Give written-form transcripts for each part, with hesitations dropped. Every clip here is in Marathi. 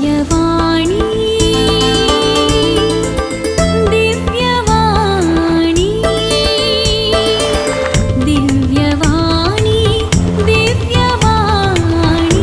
दिव्यवाणी दिव्यवाणी दिव्यवाणी दिव्यवाणी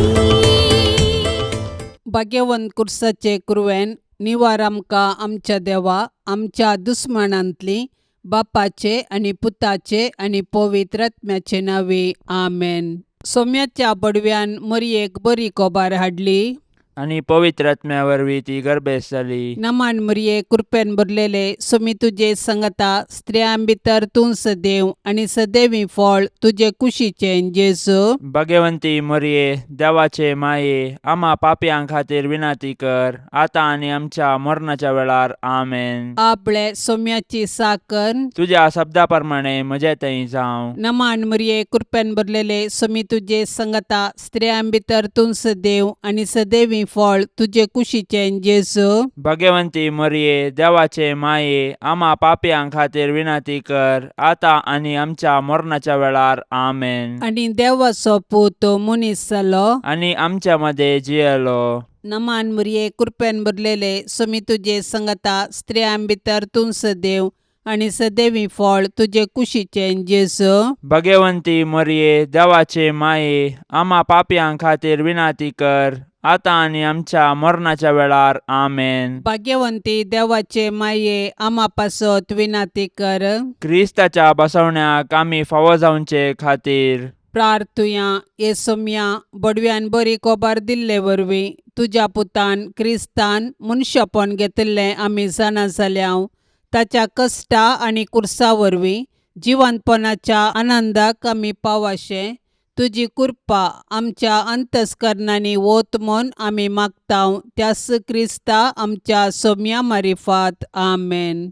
भाग्यवंत कुर्साचे कुरवेन निवार आमकां आमच्या देवा आमच्या दुस्मनांतली बापाचे आणि पुताचे आणि पवित्र आत्म्याचे नावे आमेन. सोम्याच्या बडव्यान मरियेक बरी कोबार हाडली आणि पवित्र आत्म्या वरवीं ती गर्भेस जाली. नमान मरिये कृपेन भरलेले सोमी तुजे संगता स्त्रियां भितर तूं सदैव आणि सदैवी फळ तुजे कुशीचे जेजू. भाग्यवंती मरिये देवाचे माये आम्हा पापयां खातीर विनाती कर आता आणि आमच्या मरणाच्या वेळार आमेन. आपले सोम्याची साकन तुझ्या शब्दा प्रमाणे म्हजे थंय जावं. नमान मरिये कृपेन भरलेले सोमी तुजे संगता स्त्रियां भितर तूं सदैव आणि सदैवी फळ तुजे कुशीचे जेजू. भाग्यवंती मरिये देवाचे माये आम्हा पापयां खातीर विनाती कर आता आणि आमच्या मरणाच्या वेळार आमेन. आणि देवाचो पूत मनीस जालो आणि आमच्या मध्ये जियेलो. नमान मरिये कृपेन भरलेले सोमी तुजे संगता स्त्रियां भितर तूं सदैव आणि सदैवी फळ तुजे कुशीचे जेजू. भाग्यवंती मरिये देवाचे माये आम्हा पापयां खातीर विनाती कर आता आणि आमच्या मरणाच्या वेळार आमेन. भाग्यवंती देवाचे माये आम्हा पासत विनाती कर. क्रिस्ताच्या बसवण्याक आमी फावो जावचे खातीर प्रार्थुया ये सोम्या बडव्यान बरी कोबार दिल्ले वरवीं तुज्या पुतान क्रिस्तान मनशापण घेतले आमी जाणा जाल्याव ताच्या कश्टा आणि कुर्सा वरवीं जिवंतपणाच्या आनंदाक आमी पावाशे तुजी कृपा आमच्या अंतस्करणांनी वोत म्हूण आमी मागताव त्यास क्रिस्ता आमच्या सोम्या मारिफात आमेन.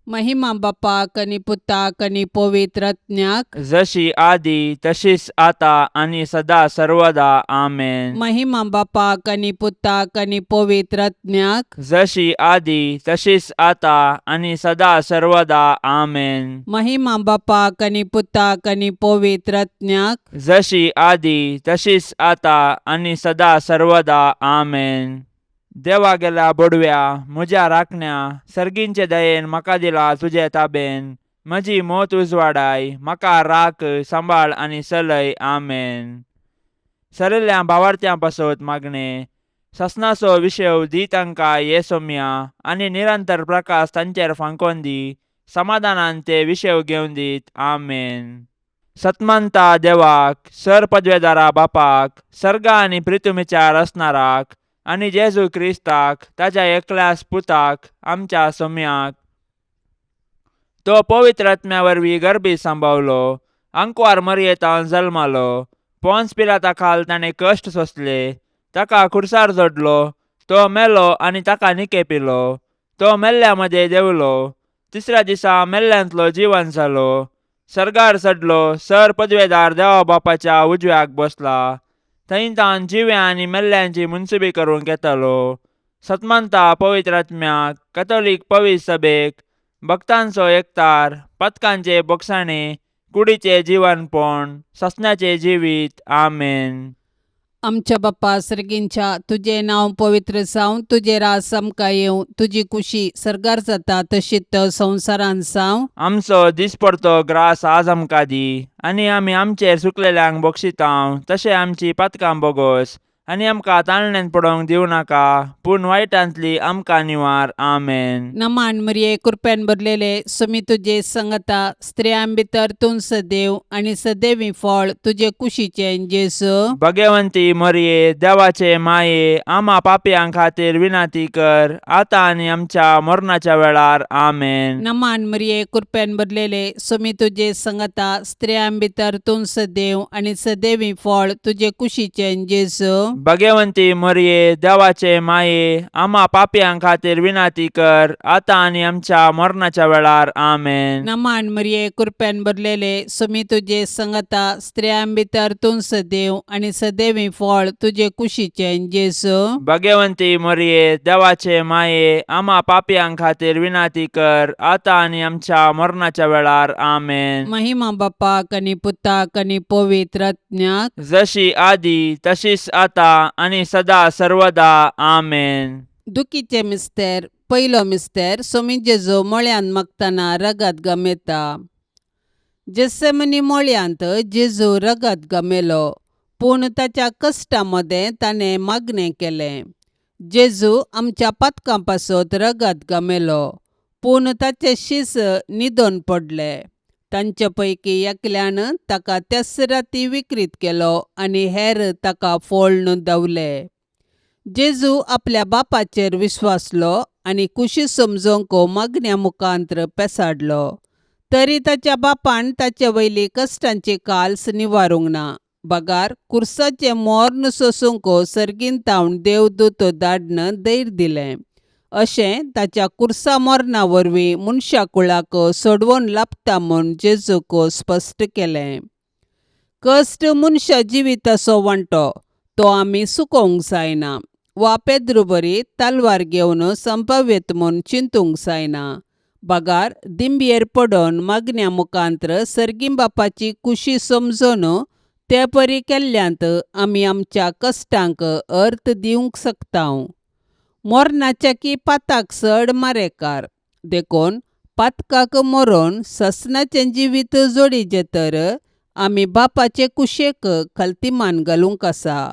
महिमा बापाक आणि पुताक आणि पवित्र आत्म्याक जशी आदी तशीच आता आणि सदा सर्वदा आमेन. महिमा बापाक आणि पुताक आणि पवित्र आत्म्याक जशी आदी तशीच आता आणि सदा सर्वदा आमेन. महिमा बापाक आणि पुताक आणि पवित्र आत्म्याक जशी आदी तशीच आता आणि सदा सर्वदा आमेन. देवा गेला बडव्या म्हज्या राखण्या सर्गींचे दयेन म्हाका दिला तुजे ताबेन म्हजी मोत उजवाडाय म्हाका राख सांबाळ आणि चलय आमेन. सरिल्ल्या भावार्थ्यां पासत मागणे ससनाचो विशय दी तांकां ये सोम्या आणि निरंतर प्रकाश तांचेर फांकोन दी समाधानान ते विशय घेवन दीत आमेन. सतमंता देवाक सर पदवेदारा बापाक सर्गा आणि पृथ्वीचार असणाराक आणि जेजू क्रिस्ताक ताच्या एकल्याच पुताक आमच्या सोम्याक तो पवित्र आत्म्या वरवीं गर्भी सांबावलो अंकुवार मरयेतावन जल्मालो पोन्स पिलाता खाल ताणें कश्ट सोंसले ताका खुर्सार जोडलो तो मेलो आणि ताका निकेपिलो तो मेल्ल्या मध्ये देवलो तिसऱ्या दिसा मेल्ल्यांतलो जिवन जालो सर्गार चडलो सर पदवेदार देवा बापाच्या उजव्याक बसला थंय तान जिव्या आणि मेल्ल्यांची मुनसुबी करून घेतलो. सतमंता पवित्र आत्म्याक कॅथोलिक पवित्र सभेक भक्तांचो एकतार पथकांचे बोगसाणे कुडीचे जीवनपण ससण्याचे जिवीत आमेन. आमच्या बाप्पा सर्गींच्या तुझे नाव पवित्र जावं तुझे रास आमकां येवं तुजी कुशी सर्गार जाता तशीच संवसारान जावं. आमचो दिसपडतो ग्रास आज आमकां दी आणि आमी आमचेर सुकलेल्यांक बक्षितांव तशें आमची पातकां बोगोस आणि आमकां ताळण्यांत पडोवंक दिवं नाका पूण वायटांतली आमकां निवार आमेन. नमान मरिये कृपेन भरलेले सोमी तुजे संगता स्त्रियां भितर तूं सदैव आणि सदैवी फळ तुजे कुशीचे जेजू. भाग्यवंती मरिये देवाचे माये आम्हा पापयां खातीर विनाती कर आता आणि आमच्या मरणाच्या वेळार आमेन. नमान मरिये कृपेन भरलेले सोमी तुजे संगता स्त्रियां भितर तूं सदैव आणि सदैवी फळ तुजे कुशीचे जेजू. भाग्यवंती मरिये देवाचे माये आम्हा पापयां खातीर विनाती कर आता आणि आमच्या मरणाच्या वेळार आमेन. नमान मरिये कृपेन भरलेले सोमी तुजे संगता स्त्रियां भितर तूं सदैव आणि सदैवी फळ तुजे कुशीचे जेजू. भाग्यवंती मरिये देवाचे माये आम्हा पापयां खातीर विनाती कर आता आणि आमच्या मरणाच्या वेळार आमेन. महिमा बापाक आणि पुताक आणि पवित्र आत्म्याक जशी आदी तशीच आता आणि सदा सर्वदा आमेन. दुखीचे मिस्तेर पयलो मिस्तेर सोमी जेजू मळ्यान मागतना रगत गमेता. जेसेमनी मळ्यांत जेजू रगत गमेलो, पूण ताच्या कश्टा मदें ताणें मागणें केलें. जेजू आमच्या पातकां पासत रगत गमेलो, पूण ताचे शीस न्हिदोन पडले. तांचे पैकी एकल्यान ताका त्याच राती विकृत केलो आनी हेर ताका फोळून दवले. जेजू आपल्या बापाचेर विश्वासलो आनी कुशी समजोवंक मागण्या मुखांत्र पेसाडलो. तरी ताच्या बापान ताचे वयली कश्टांची काल्स निवारूंक ना. बगार कुर्साचें मोर्न सोसूंक सर्गींतावन देवदूत धाडन धैर्य दिलें. अशें ताच्या कुर्सा मोर्ना वरवीं मनशा कुळाक सोडवून लाभता म्हूण जेजूक स्पश्ट केलें. कश्ट मनशा जिविताचो वांटो, तो आमी सुकोवंक जायना वा पेद्रू बरी तालवार घेवन संभाव्यत म्हूण चिंतूंक जायना. बगार दिंबयेर पडोवन मागण्या मुखांत्र सर्गीं बापाची कुशी समजून ते परी केल्ल्यांत आमी आमच्या कश्टांक अर्थ दिवंक शकतांव. मोर्नाच्या की पाताक चड मारेकार देखून पातकाक मरोवन ससनाचें जिवीत जोडिचें तर आमी बापाचे कुशेक खालतीमान घालूंक आसा.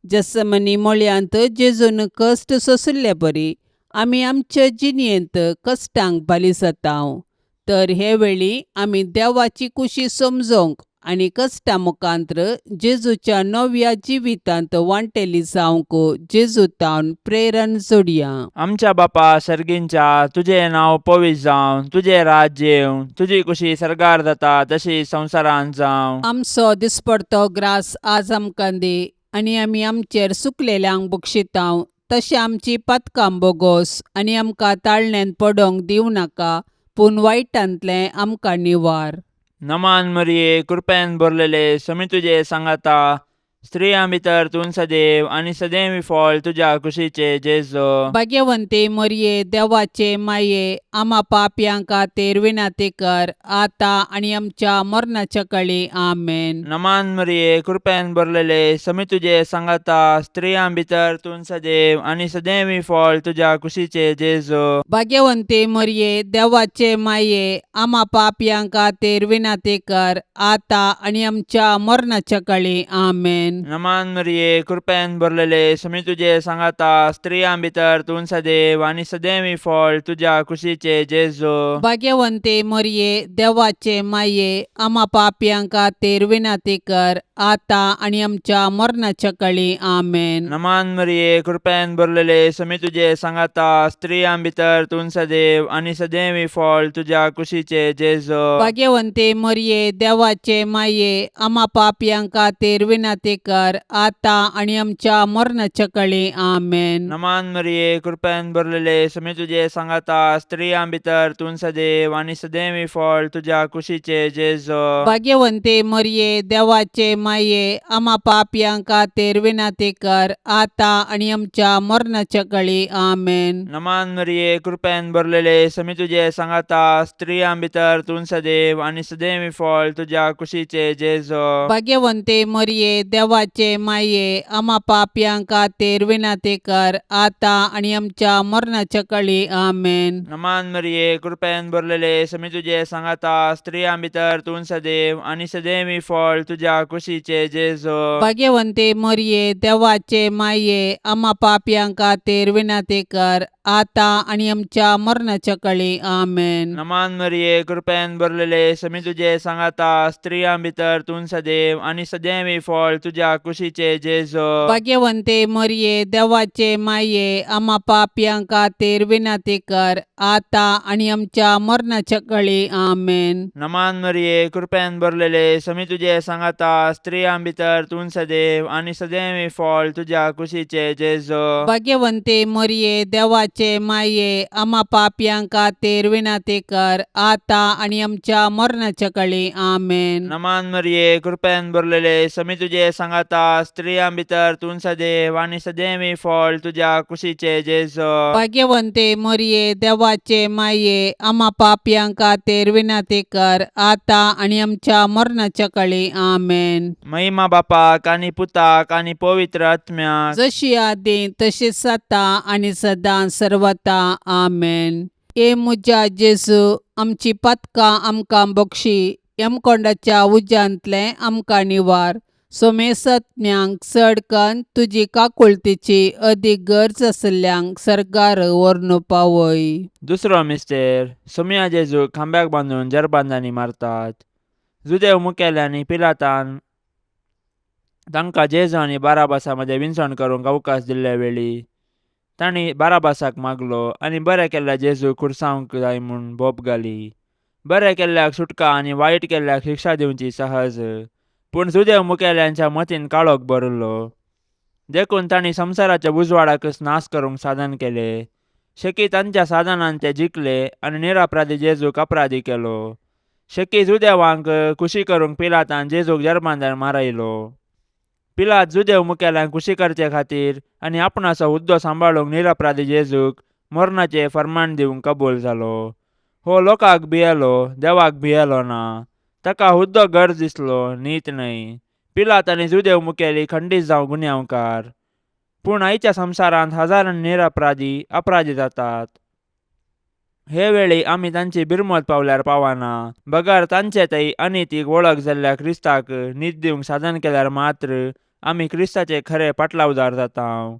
जेसेमनी मळ्यांत जेजून कश्ट सोंसले परी आमी आमचे जिणयेंत कश्टांक बाली जातांव. तर हे वेळी आमी देवाची कुशी समजोवंक आनी कश्टा मुखांत्र जेजूच्या नव्या जिवितांत वांटेली जावंक जेजूतावन प्रेरण जोडया. आमच्या बापा सर्गींच्या, तुझें नांव पवित्र जावं, तुझें राज्य येवं, तुजी कुशी सरगार जाता तशी संवसारांत जावं. आमचो दिसपडतो ग्रास आज आमकां दी, आनी आमी आमचेर सुकलेल्यांक बक्षितांव. तशें आमची पातकां बोगोस आनी आमकां ताळण्यांत पडोवंक दिवं नाका, पूण वायटांतलें आमकां निवार. नमान मरिये, कृपेन भरलेले, समी तुजे सांगाता, स्त्रियां भितर तूं सदैव आनी सदैवी फळ तुज्या कुशीचे जेजू. भाग्यवंते मरिये, देवाचे माये, आमा पापयांक खातीर विनाती कर, आतां आनी आमच्या मरणाच्या काळी आमेन. नमान मरिये, कृपेन भरलेले, समी तुजे सांगाता, स्त्रियां भितर तूं सदैव आनी सदैवी फळ तुज्या कुशीचे जेजू. भाग्यवंते मरिये, देवाचे माये, आमा पापयांक खातीर विनाती कर, आतां आनी आमच्या मरणाच्या काळी आमेन. नमान मरिये, कृपेन भरलेले, समी तुजे सांगाता, स्त्रियां भितर तूं सदैव आनी सदैवी फळ तुज्या कुशीचे जेजू. भाग्यवंते मरिये, देवाचे माये, आमा पापयांक खातीर विनाती कर, आतां आनी आमच्या मरणाच्या काळी आमेन. नमान मरिये, कृपेन भरलेले, समी तुजे सांगाता, स्त्रियां भितर तूं सदैव आनी सदैवी फळ तुज्या कुशीचे जेजू. भाग्यवंते मरिये, देवाचे माये, आमा पापयांक खातीर विनाती कर, आतां आनी आमच्या मरणाच्या काळी आमेन. नमान मरिये, कृपेन भरलेले, समी तुजे सांगाता, स्त्रियां भितर तूं सदैव आनी सदैवी फळ तुज्या कुशीचे जेजू. भाग्यवंते मरिये, देवाचे माये, आमा पापयांक खातीर विनाती कर, आतां आनी आमच्या मरणाच्या काळी आमेन. नमान मरिये, कृपेन भरलेले, समी तुजे सांगाता, स्त्रियां भितर तूं सदैव आनी सदैवी फळ तुज्या कुशीचे जेजू. भाग्यवंते मरिये, देवाचे माये, आमा पापयांक खातीर विनाती कर, आतां आनी आमच्या मरणाच्या काळी आमेन. नमान मरिये, कृपेन भरलेले, समी तुजे सांगाता, स्त्रियां भितर तूं सदैव आनी सदैवी फळ तुज्या कुशीचे जेजू. भाग्यवंते मरिये, देवाचे माये, आमा पापयांक खातीर विनाती कर, आतां आनी आमच्या मरणाच्या काळी आमेन. नमान मरिये, कृपेन भरलेले, समी तुजे सांगाता, स्त्रियां भितर तूं सदैव आनी सदैवी फळ तुज्या कुशीचे जेजू. भाग्यवंते मरिये, देवाचे माये, आमा पापयांक खातीर विनाती कर, आतां आनी आमच्या मरणाच्या काळी आमेन. नमान मरिये, कृपेन भरलेले, समी तुजे सांगाता, स्त्रियां भितर तूं सदैव आनी सदैवी फळ तुज्या कुशीचे जेजू. भाग्यवंते मरिये, देवाचे देवाचे माये आम्हा पापयां खातीर विनंती कर आता आणि आमच्या मरणाच्या काळी आमेन. नमान मरिये कृपेन भरलेले समी तुझे सांगाता स्त्रियां भितर तूं सदैव आणि सदैवी फळ तुझ्या कुशीचे जेजो. भाग्यवंते मरिये देवाचे माये आम्हा पापयां खातीर विनंती कर आता आणि आमच्या मरणाच्या काळी आमेन. महिमा बापाक आणि पुताक आणि पवित्र आत्म्याक जशी आदी तशीच आता आणि सदां सर्वता आमेन. ए मुजा जेजू आमची पतकां आमकां बक्षी यमकोंडाच्या उज्यांतले आमकां निवार. सोमेसत्म्यांक चडकन तुजी काकुळतीची अदीक गरज आसल्यांक सरकार व्हरून पावय. दुसरो मिस्टेर सोम्या जेजू खांब्याक बांदून जरबांदांनी मारतात. जुदेव मुखेल्यांनी पिलातान तांकां जेजू आनी बाराबासा मदें विंचण करूंक अवकाश दिल्ले वेळी तांणी बाराबासाक मागलो आनी बरें केल्ल्या जेजू खुरसावंक जाय म्हूण बोप घाली. बरें केल्ल्याक सुटका आनी वायट केल्ल्याक शिक्षा दिवची सहज. पूण जुदेव मुखेल्यांच्या मतीन काळोख भरलो. देखून तांणी संवसाराच्या उजवाडाकच नाश करूंक साधन केले. शेकी तांच्या साधनान ते जिखले आनी निरपराधी जेजूक अपराधी केलो. शेकी जुदेवांक खुशी करूंक पिलातान जेजूक जरबांदार मारयलो. पिलात जुदेव मुखेल्यांक खुशी करचे खातीर आनी आपणाचो हुद्दो सांबाळूंक निरपराधी जेजूक मरणाचें फर्माण दिवंक कबूल जालो. हो लोकांक भियेलो देवाक भियेलो ना. ताका हुद्दो गरज दिसलो नीत न्हय. पिलात आनी जुदेव मुखेली खंडीत जावं गुन्यांवकार. पूण आयच्या संवसारांत हजारांनी निरपराधी अपराधी जातात. हे वेळी आमी तांची बिरमत पावल्यार पावना. बगर तांचे थंय अनितीक वळख जाल्ल्या क्रिस्ताक न्हीद दिवंक साधन केल्यार मात्र आमी क्रिस्ताचे खरे पाटलावदार जाता.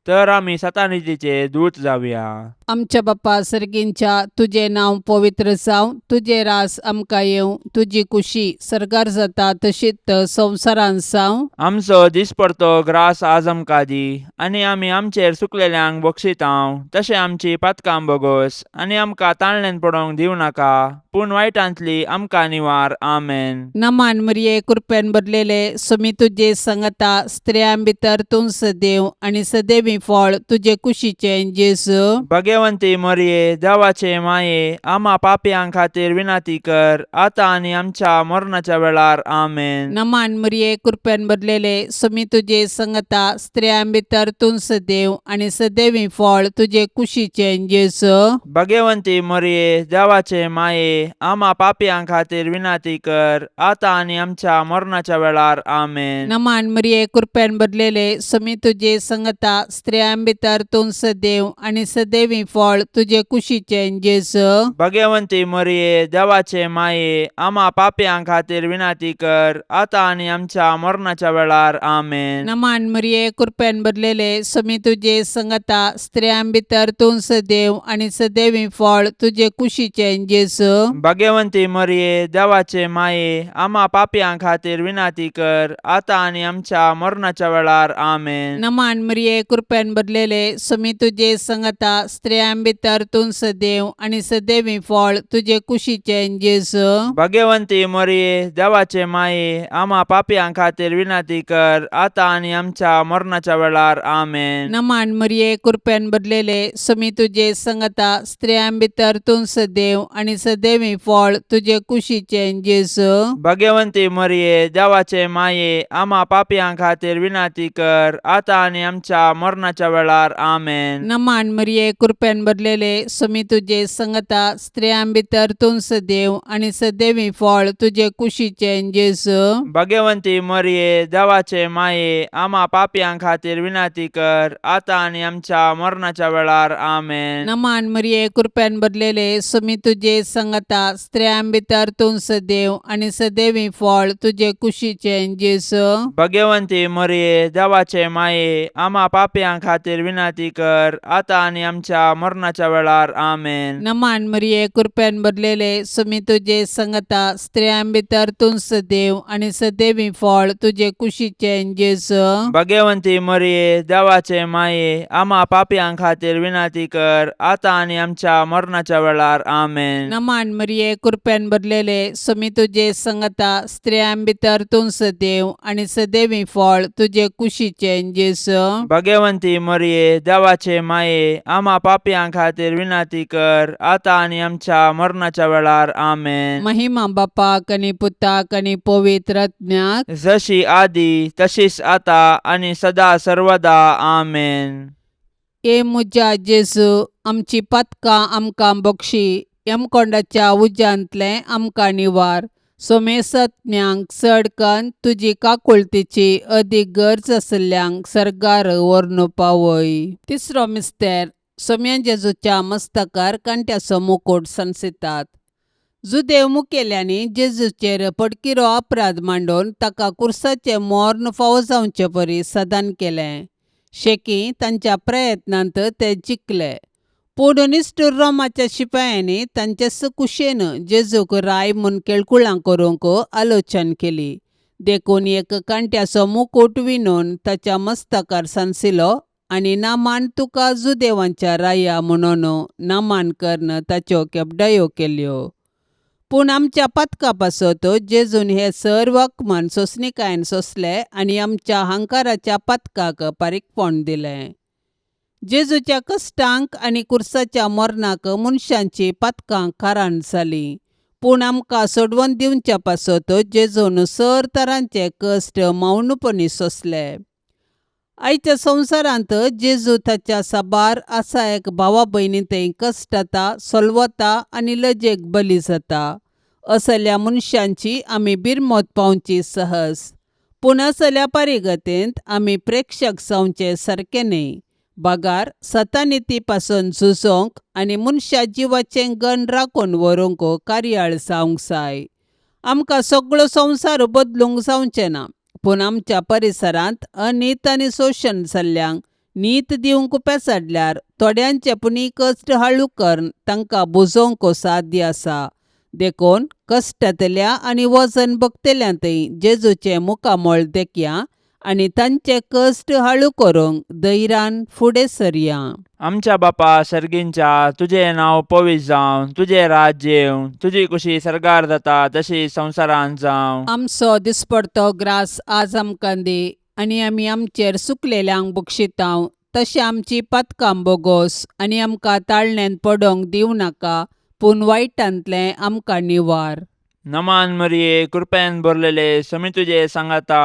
तर आमी सतानितीचे दूत जावया. आमच्या बापा सर्गींच्या तुझे नांव पवित्र जावं. तुझे रास आमकां येवं. तुजी कुशी सरकार जाता तशीच संवसारांत जावं. आमचो दिसपडतो ग्रास आज आमकां दी आनी आमी आमचेर चुकलेल्यांक बक्षितांव तशें आमची पातकां बोगोस आनी आमकां ताळणेन पडोवंक दिवं नाका पूण वायटांतली आमकां निवार. आमेन. नमान मरिये कृपेन भरलेले समी तुजे सांगता स्त्रियां भितर तूं सदैव आणि सदैवी फळ तुजे कुशीचे जेजू. भाग्यवंती मरिये देवाचे माये आम्हा पापयां खातीर विनंती कर आता आनी आमच्या मरणाच्या वेळार. आमेन. नमान मरिये कृपेन भरलेले समी तुजे सांगता स्त्रियां भितर तूं सदैव आणि सदैवी फळ तुजे कुशीचे जेजू. भाग्यवंती मरिये देवाचे माये आम्हा पापयां खातीर विनंती कर आता आनी आमच्या मरणाच्या वेळार. आमेन. नमान मरिये कृपेन भरलेले समी तुजे सांगता स्त्रियां भितर तूं सदैव आणि सदैवी फळ तुजे कुशीचे जेजू. भाग्यवंती मरिये देवाचे माये आम्हा पापयां खातीर विनंती कर आता आनी आमच्या मरणाच्या वेळार. आमेन. नमान मरिये कृपेन भरलेले समी तुजे सांगता स्त्रियां भितर तूं सदैव आणि सदैवी फळ तुजे कुशीचे जेजू. भाग्यवंती मरिये देवाचे माये आम्हा पापयां खातीर विनंती कर आता आनी आमच्या मरणाच्या वेळार. आमेन. नमान मरिये कृपेन भरलेले समी तुजे सांगता स्त्रियां भितर तूं सदैव आणि सदैवी फळ तुजे कुशीचे जेजू. भाग्यवंती मरिये देवाचे माये आम्हा पापयां खातीर विनंती कर आता आनी आमच्या मरणाच्या वेळार. आमेन. नमान मरिये कृपेन भरलेले समी तुजे सांगता स्त्रियां भितर तूं सदैव आणि सदैवी फळ तुजे कुशीचे जेजू. भाग्यवंती मरिये देवाचे माये आम्हा पापयां खातीर विनंती कर आता आनी आमच्या मरणाच्या वेळार. आमेन. नमान मरिये कृपेन भरलेले समी तुजे सांगता स्त्रियां भितर तूं सदैव आणि सदैवी फळ तुजे कुशीचे जेजू. भाग्यवंती मरिये देवाचे माये आम्हा पापयां खातीर विनंती कर आता आनी आमच्या मरणाच्या वेळार. आमेन. नमान मरिये कृपेन भरलेले समी तुजे सांगता स्त्रियां भितर तूं सदैव आणि सदैवी फळ तुजे कुशीचे जेजू. भाग्यवंती मरिये देवाचे माये आम्हा पापयां खातीर विनंती कर आता आनी आमच्या मरणाच्या वेळार. आमेन. नमान मरिये कृपेन भरलेले समी तुजे सांगता स्त्रियां भितर तूं सदैव आणि सदैवी फळ तुजे कुशीचे जेजू. भाग्यवंती मरिये देवाचे माये आम्हा पापयां खातीर विनंती कर आता आनी आमच्या मरणाच्या वेळार. आमेन. नमान मरिये कृपेन भरलेले समी तुजे सांगता स्त्रियां भितर तूं सदैव आणि सदैवी फळ तुजे कुशीचे जेजू. भाग्यवंती भाग्यवंती मरिये देवाचे माये आम्हा पापियां खातीर विनंती कर आता आणि आमच्या मरणाच्या वेळार आमेन. महिमा बापाक आणि पुताक आणि पवित्र आत्म्याक, जशी आदी तशीच आता आणि सदा सर्वदा आमेन. ए मुजा जेजू, आमची पातकां आमकां बक्षी, यमकोंडाच्या उज्यांतले आमकां निवार. सोमेसत्म्यांक चड कन्न तुजी काकुळतीची अदीक गरज आसल्यांक सर्गार व्हरून पावय. तिसरो मिस्तेर, सोम्या जेजूच्या मस्तकार कांट्याचो मुकुट संसितात. जुदेव मुखेल्यांनी जेजूचेर पडकिरो अपराध मांडून ताका कुर्साचे मोर्न फावो जावचे परी सदान केलें. शेकी तांच्या प्रयत्नांत ते जिखले. पूण निश्ठूर रोमाच्या शिपायांनी तांचे कुशेन जेजूक राय म्हूण केळकुळां करूंक आलोचन केली. देखून एक कांट्याचो मुकुट विणून ताच्या मस्तकार सांसिलो आनी नामान तुका जुदेवांच्या राया म्हणून नामान करन ताच्यो केपडायो केल्यो. पूण आमच्या पातका पासत जेजून हे सर्व अकमान सोंसणीकायेन सोंसले आनी आमच्या हंकाराच्या पातकाक पारीकपण दिलें. जेजूच्या कश्टांक आनी कुर्साच्या मरणाक मनशांची पातकां खाराण जालीं. पूण आमकां सोडवून दिवच्या पासत जेजून सर तरांचे कश्ट मौनपणी सोंसले. आयच्या संवसारांत जेजू ताच्या साबार आसा एक भावा भयणींतय कश्टाता, सोलवता आनी लजेक बली जाता. असल्या मनशांची आमी बिरमोत पावची सहज. पूण असल्या पारिगतेंत आमी प्रेक्षक जावचे सारके न्हय. बागार सतानिती पासून झुजोंक आनी मनशा जिवाचें गण राखून व्हरूंक कार्याळ जावंक जाय. आमकां सगळो संवसार बदलूंक जावचें ना, पूण आमच्या परिसरांत अनीत आनी शोशण जाल्ल्यांक नीत दिवंक पेसाडल्यार थोड्यांचे पुणी कश्ट हळू करून तांकां बुजोवंक साध्य आसा. देखून कश्टांतल्या आनी वजन भोगतल्यांतय जेजूचें मुखामोळ देखया आनी तांचे कश्ट हळू करूंक धैर्यान फुडें सरया. आमच्या बापा सर्गींच्या, तुझें नांव पवित्र जावं, तुझें राज्य येवं, तुजी कुशी सर्गार जाता तशी संवसारांत जावं. आमचो दिसपडतो ग्रास आज आमकां दी आनी आमी आमचेर सुकलेल्यांक बक्षितांव. तशें आमची पातकां बोगोस आनी आमकां ताळणेन पडोवंक दिवं नाका, पूण वायटांतलें आमकां निवार. नमान मरिये कृपेन भरलेले समी तुजे सांगाता,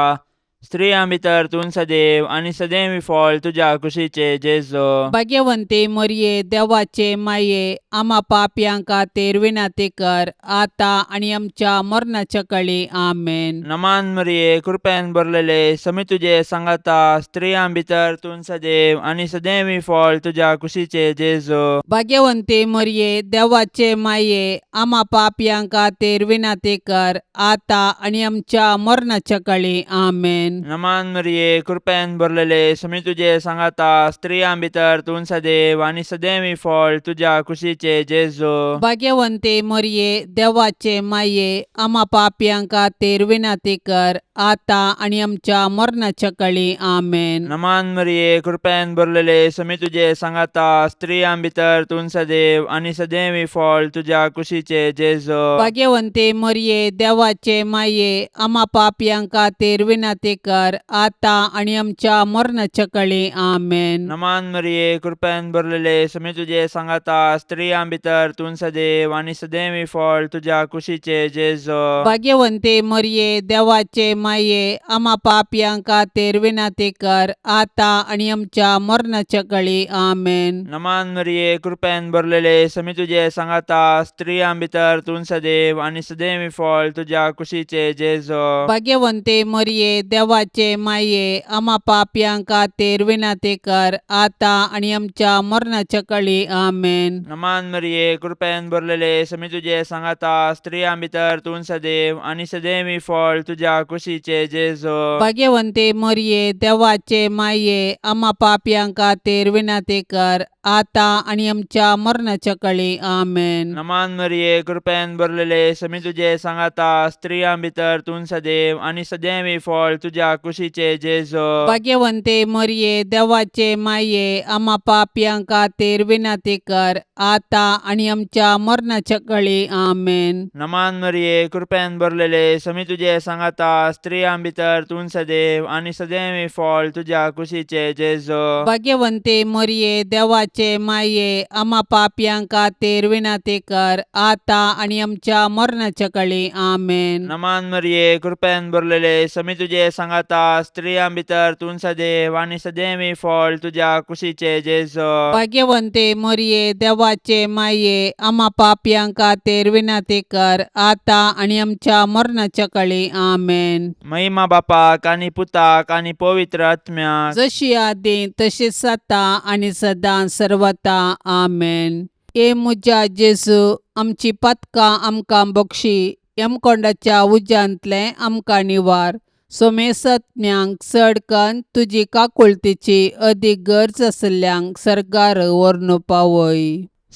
स्त्रियां भितर तूं सदैव आनी सदैवी फळ तुज्या कुशीचे जेजू. भाग्यवंते मरिये देवाचे माये आम्हा पापयां खातीर विनंती कर आता आनी आमच्या मरणाच्या काळी आमेन. नमान मरिये कृपेन भरलेले समी तुजे सांगाता, स्त्रियां भितर तूं सदैव आनी सदैवी फळ तुज्या कुशीचे जेजू. भाग्यवंते मरिये देवाचे माये आम्हा पापयां खातीर विनंती कर आता आनी आमच्या मरणाच्या काळी आमेन. नमान मरिये कृपेन भरलेले समी तुजे सांगाता, स्त्रियां भितर तूं सदैव आनी सदैवी फळ तुज्या कुशीचे जेजू. भाग्यवंते मरिये देवाचे माये आम्हा पापयां खातीर विनंती कर आता आनी आमच्या मरणाच्या काळी आमेन. नमान मरिये कृपेन भरलेले समी तुजे सांगाता, स्त्रियां भितर तूं सदैव आनी सदैवी फळ तुज्या कुशीचे जेजू. भाग्यवंते मरिये देवाचे माये आम्हा पापयां खातीर विनंती कर आता आनी आमच्या मरणाच्या काळी आमेन. नमान मरिये कृपेन भरलेले समी तुजे सांगाता, स्त्रियां भितर तूं सदैव आनी सदैवी फळ तुज्या कुशीचे जेजू. भाग्यवंते मरिये देवाचे माये आम्हा पापयां खातीर विनंती कर आता आनी आमच्या मरणाच्या काळी आमेन. नमान मरिये कृपेन भरलेले समी तुजे सांगाता, स्त्रियां भितर तूं सदैव आनी सदैवी फळ तुज्या कुशीचे जेजू. भाग्यवंते मरिये देवाचे माये आम्हा पापयां खातीर विनंती कर आता आनी आमच्या मरणाच्या काळी आमेन. नमान मरिये कृपेन भरलेले समी तुजे सांगाता, स्त्रियां भितर तूं सदैव आनी सदैवी फळ तुज्या कुशीचे जेजू. भाग्यवंते मरिये देवाचे माये आम्हा पापयां खातीर विनंती कर आता आनी आमच्या मरणाच्या काळी आमेन. नमान मरिये कृपेन भरलेले समी तुजे सांगाता, स्त्रियां भितर तूं सदैव आनी सदैवी फळ तुज्या तुझ्या कुशीचे जेजो भाग्यवंते मरिये देवाचे माये आम्हा पापयां खातीर विनंती कर आता आणि आमच्या मरणाच्या काळी आमेन. नमान मरिये कृपेन भरलेले समी तुझे सांगाता स्त्रियां भितर तूं सदैव आणि सदैव फळ तुझ्या कुशीचे जेजो भाग्यवंते मरिये देवाचे माये आम्हा पापयां खातीर विनंती कर आता आणि आमच्या मरणाच्या काळी आमेन. नमान मरिये कृपेन भरलेले समी तुझे सांगाता स्त्रियां भितर तूं सदैव आणि सदैव फळ तुझ्या कुशीचे जेजो भाग्यवंते मरिये देवाचे माये आम्हा पापयां खातीर विनंती कर आता आणि आमच्या मरणाच्या काळी आमेन. महिमा बापाक आणि पुताक आणि पवित्र आत्म्याक जशी आदी तशीच आता आणि सदां सर्वता आमेन. ए मुजा जेजू आमची पथकां आमकां बक्षी यमकोंडाच्या उज्यांतले आमकां निवार. सोमेसत्म्यांक चडकन तुजी काकुळतीची अदीक गरज आसल्यांक सरकार व्हरून पावय.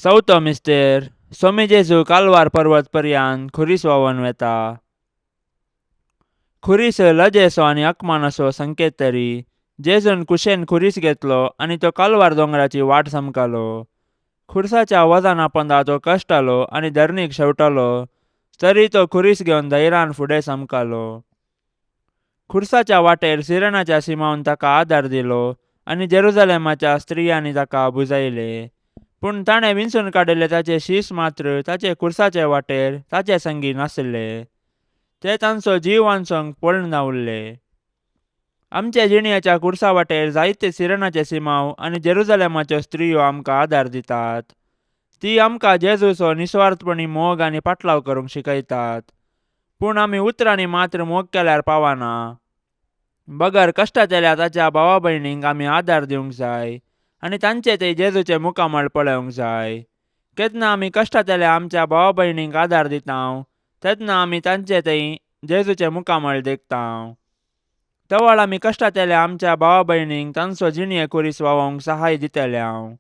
चवथो मिस्तेर सोमी जेजू कालवार पर्वत पर्यंत खुरीस व्हांवन वेता. खुरीस लजेसो आनी अकमानाचो संकेत तरी जेजून कुशेन खुरीस घेतलो आनी तो कालवार दोंगराची वाट समकालो. खुर्साच्या वजन आपंदा तो कश्टालो आनी धरणीक शेवटालो तरी तो खुरीस घेवन धैर्यान फुडें समकालो. खुर्साच्या वाटेर सिरनाच्या सिमावन ताका आदार दिलो आनी जेरुजलेमाच्या स्त्रियांनी ताका बुजयले. पूण ताणें विंचून काडिल्ले ताचे शीस मात्र ताचे खुर्साचे वाटेर ताचे संगी नासले. ते तांचो जीव वांचोंक पळून उरले. आमच्या जिणयाच्या खुर्सा वाटेर जायते सिरनाचे सिमाव आनी जेरुजलेमाच्यो स्त्रियो आमकां आदार दितात. ती आमकां जेजूचो निस्वार्थपणी मोग आनी पाटलाव करूंक शिकयतात. पूण आमी उतरांनी मात्र मोग केल्यार पावना. बगर कश्टाचेल्या ताच्या भावा भयणींक आमी आदार दिवंक जाय आनी तांचे ते जेजूचे मुखामळ पळोवंक जाय. केन्ना आमी कश्टाचेल्या आमच्या भावा भयणींक आदार दितां तेन्ना आमी तांचे थंय जेजूचे मुखामळ देखतां. तवळ आमी कश्टाचेल्या आमच्या भावा भयणींक तांचो जिणये खुरीस व्हावंक सहाय दितल्यांव.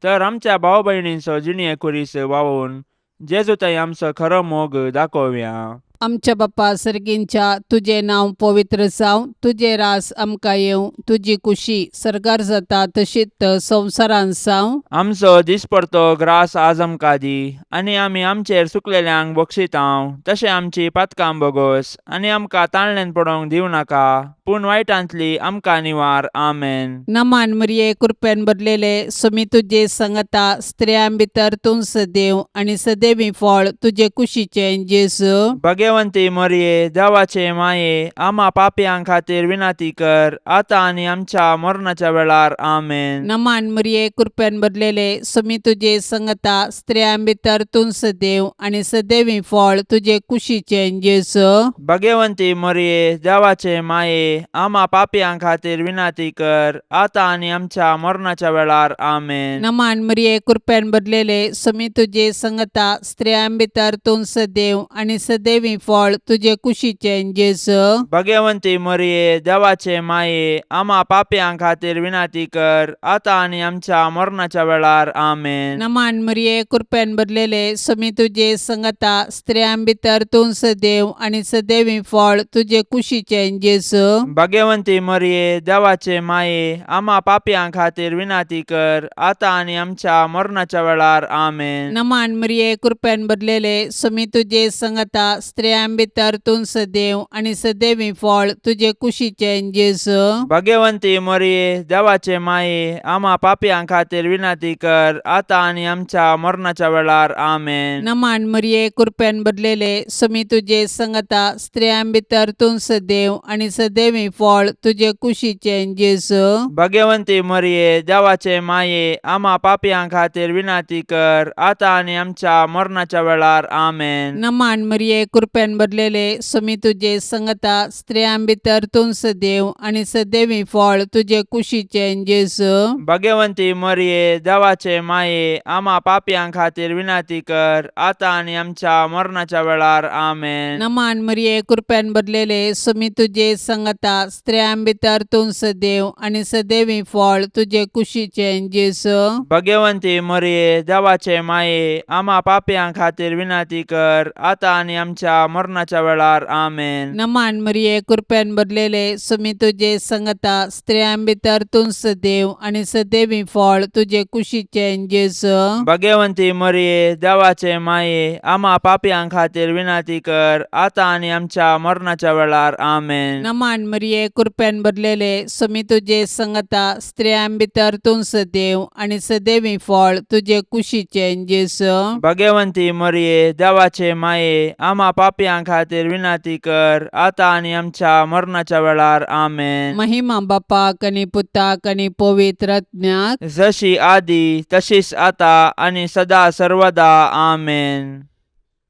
तर आमच्या भाव भयणींचो जिणये खुरीस व्हावून जेजू थंय आमचो खरो मोग दाखोवया. आमच्या बापा सर्गींच्या तुझे नांव पवित्र जावं, तुझे रास आमकां येवं, तुजी कुशी सरकार जाता तशीच संवसारांत जावं. आमचो दिसपडतो ग्रास आज आमकां दी आनी आमी आमचेर चुकलेल्यांक बक्षितांव तशें आमची पातकां बोगोस आनी आमकां ताळणेन पडोवंक दिवं नाका पूण वायटांतली आमकां निवार. आमेन. नमान मरिये कृपेन भरलेले समी तुजे सांगता स्त्रियां भितर तूं सदैव आनी सदैवी फळ तुजे कुशीचे जेजू. भाग्यवंती मरिये देवाचे माये आम्हा पापयां खातीर विनंती कर आता आनी आमच्या मरणाच्या वेळार. आमेन. नमान मरिये कृपेन भरलेले समी तुजे सांगता स्त्रियां भितर तूं सदैव आनी सदैवी फळ तुजे कुशीचे जेजू. भाग्यवंती मरिये देवाचे माये आम्हा पापयां खातीर विनंती कर आता आनी आमच्या मरणाच्या वेळार. आमेन. नमान मरिये कृपेन भरलेले समी तुजे सांगता स्त्रियां भितर तूं सदैव आनी सदैवी फळ तुजे कुशीचे जेजू. भाग्यवंती मरिये देवाचे माये आम्हा पापयां खातीर विनंती कर आता आनी आमच्या मरणाच्या वेळार. आमेन. नमान मरिये कृपेन भरलेले समी तुजे सांगता स्त्रियां भितर तूं सदैव आनी सदैवी फळ तुजे कुशीचे जेजू. भाग्यवंती मरिये देवाचे माये आम्हा पापयां खातीर विनंती कर आता आनी आमच्या मरणाच्या वेळार. आमेन. नमान मरिये कृपेन भरलेले समी तुजे सांगता स्त्रियां भितर तूं सदैव आनी सदैवी फळ तुजे कुशीचे जेजू. भाग्यवंती मरिये देवाचे माये आम्हा पापयां खातीर विनंती कर आता आनी आमच्या मरणाच्या वेळार. आमेन. नमान मरिये कृपेन भरलेले समी तुजे सांगता स्त्रियां भितर तूं सदैव आनी सदैवी फळ तुजे कुशीचे जेजू. भाग्यवंती मरिये देवाचे माये आम्हा पापयां खातीर विनंती कर आता आनी आमच्या मरणाच्या वेळार. आमेन. नमान मरिये कृपेन भरलेले समी तुजे सांगता स्त्रियां भितर तूं सदैव आनी सदैवी फळ तुजे कुशीचे जेजू. भाग्यवंती मरिये देवाचे माये आम्हा पापयां खातीर विनंती कर आता आनी आमच्या मरणाच्या वेळार. आमेन. नमान मरिये कृपेन भरलेले समी तुजे सांगता स्त्रियां भितर तूं सदैव आनी सदैवी फळ तुजे कुशीचे जेजू. भाग्यवंती मरिये देवाचे माये आम्हा पापयां खातीर विनंती कर आता आनी आमच्या आमच्या मरणाच्या वेळार आमेन. नमान मरिये कृपेन भरलेले सुमी तुझे संगता स्त्रियां भितर तूं सदैव आणि सदैवी फळ तुझे कुशीचे जेजू. भाग्यवंती मरिये देवाचे माये आम्हा पापियां खातीर विनंती कर आता आणि आमच्या मरणाच्या वेळार आमेन. नमान मरिये कृपेन भरलेले सुमी तुझे संगता स्त्रियां भितर तूं सदैव आणि सदैवी फळ तुझे कुशीचे जेजू. भाग्यवंती मरिये देवाचे माये आम्हा पापियां खातीर विनंती कर आता आणि आमच्या मरणाच्या वेळार आमेन. महिमा बापाक आणि पुताक आणि पवित्र आत्म्याक जशी आदी तशीच आता आणि सदा सर्वदा आमेन.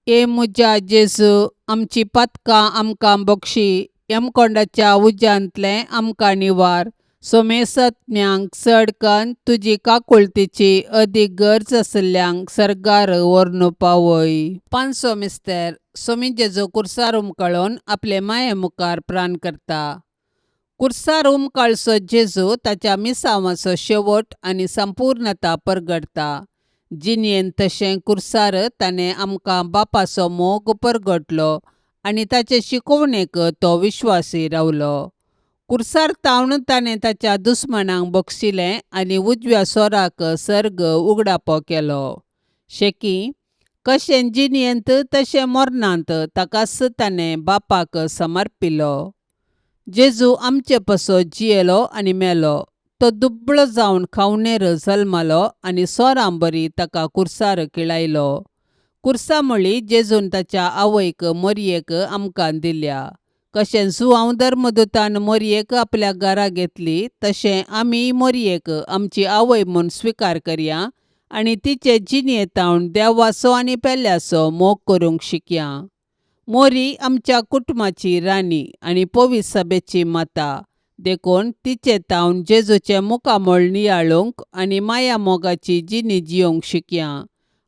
ए मुजा जेजू आमची पतकां आमकां बक्षी यमकोंडाच्या उज्यांतले आमकां निवार. सोमेसत्म्यांक चडकन तुजी काकुळतीची अदीक गरज आसल्यांक सर्गार व्हरून पावय. पांचवो मिस्तेर सोमी जेजू कुर्सार उमकळून आपले माये मुखार प्राण करता. कुर्सार उमकाळसो जेजू ताच्या मिसावाचो शेवट आनी संपूर्णता परगडता. जिणयेन तशें कुर्सार ताणें आमकां बापाचो मोग परगटलो आनी ताचे शिकवणेक तो विश्वासी रावलो. कुर्सार तावन ताणें ताच्या दुस्मनांक बक्षिलें आनी उजव्या सोराक सर्ग उगडापो केलो. शेकी कशें जिणयेंत तशें मरणांत ताकाच ताणें बापाक समर्पिलो. जेजू आमचे पासो जियेलो आनी मेलो. तो दुबळो जावन खावनेर जल्मलो आनी सोरां बरी ताका कुर्सार किळायलो. कुर्सा म्हळी जेजून ताच्या आवयक मरियेक आमकां दिल्या. कशें जुआंव धर्मदुतान मरियेक आपल्या घरा घेतली तशें आमी मरियेक आमची आवय म्हूण स्विकार करया आनी तिचे जिणयेतावन देवाचो आनी पेल्याचो मोग करूंक शिकया. मोरी आमच्या कुटुंबाची राणी आनी पवित्र सभेची माता देखून तिचे तावन जेजूचे मुखामोळ नियाळूंक आनी माया मोगाची जिणी जियोंक शिकया.